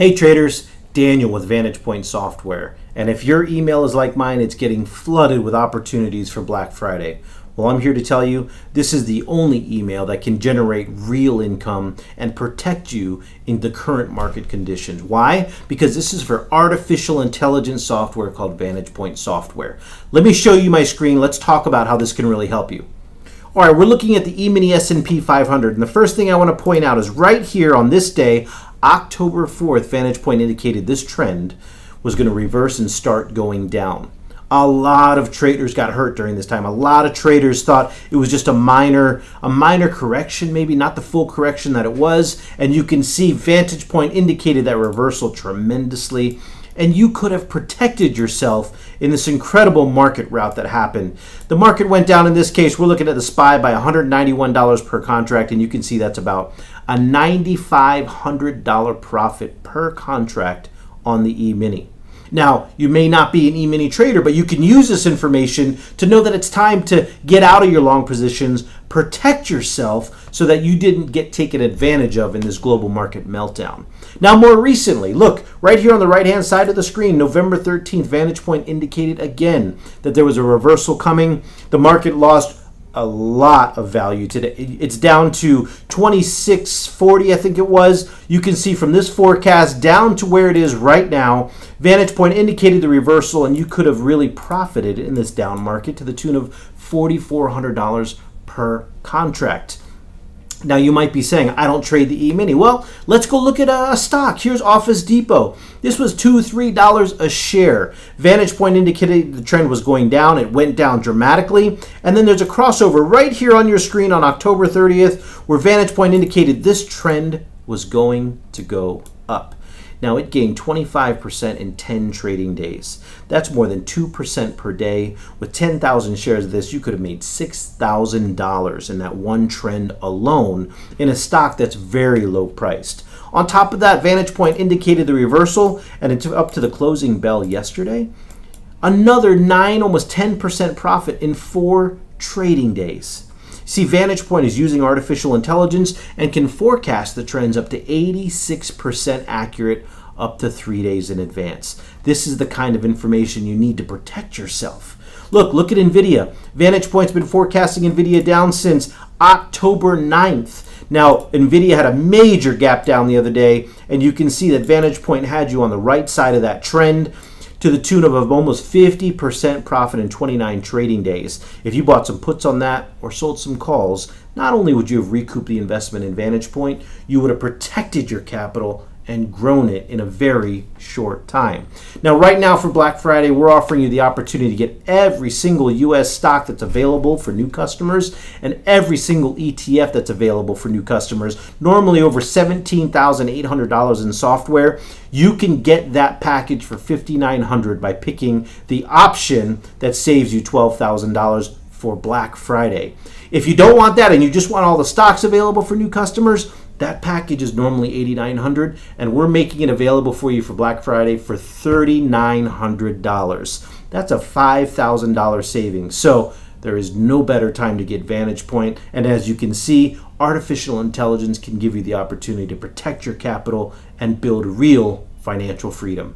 Hey traders, Daniel with VantagePoint Software. And if your email is like mine, it's getting flooded with opportunities for Black Friday. Well, I'm here to tell you this is the only email that can generate real income and protect you in the current market conditions. Why? Because this is for artificial intelligence software called VantagePoint Software. Let me show you my screen. Let's talk about how this can really help you. All right, we're looking at the E-mini S&P 500. And the first thing I want to point out is right here on this day, October 4th, VantagePoint indicated this trend was going to reverse and start going down. A lot of traders got hurt during this time. A lot of traders thought it was just a minor correction, maybe not the full correction that it was. And you can see VantagePoint indicated that reversal tremendously. And you could have protected yourself in this incredible market rout that happened. The market went down in this case. We're looking at the SPY by $191 per contract, and you can see that's about a $9,500 profit per contract on the E-mini. Now, you may not be an E-mini trader, but you can use this information to know that it's time to get out of your long positions, protect yourself so that you didn't get taken advantage of in this global market meltdown. Now, more recently, look, right here on the right-hand side of the screen, November 13th, VantagePoint indicated again that there was a reversal coming. The market lost a lot of value today. It's down to 2640, I think it was. You can see from this forecast down to where it is right now, VantagePoint indicated the reversal, and you could have really profited in this down market to the tune of $4,400 per contract. Now you might be saying, I don't trade the E-mini. Well, let's go look at a stock. Here's Office Depot. This was $2-3 a share. VantagePoint indicated the trend was going down. It went down dramatically. And then there's a crossover right here on your screen on October 30th where VantagePoint indicated this trend was going to go up. Now it gained 25% in 10 trading days. That's more than 2% per day. With 10,000 shares of this, you could have made $6,000 in that one trend alone in a stock that's very low priced. On top of that, VantagePoint indicated the reversal, and it took up to the closing bell yesterday. Another 9, almost 10% profit in 4 trading days. See, VantagePoint is using artificial intelligence and can forecast the trends up to 86% accurate up to 3 days in advance. This is the kind of information you need to protect yourself. Look at NVIDIA. VantagePoint's been forecasting NVIDIA down since October 9th. Now, NVIDIA had a major gap down the other day, and you can see that VantagePoint had you on the right side of that trend, to the tune of almost 50% profit in 29 trading days. If you bought some puts on that or sold some calls, not only would you have recouped the investment in VantagePoint, you would have protected your capital and grown it in a very short time. Now, right now for Black Friday, we're offering you the opportunity to get every single U.S. stock that's available for new customers and every single ETF that's available for new customers, normally over $17,800 in software. You can get that package for $5,900 by picking the option that saves you $12,000 for Black Friday. If you don't want that and you just want all the stocks available for new customers, that package is normally $8,900, and we're making it available for you for Black Friday for $3,900. That's a $5,000 savings. So there is no better time to get VantagePoint. And as you can see, artificial intelligence can give you the opportunity to protect your capital and build real financial freedom.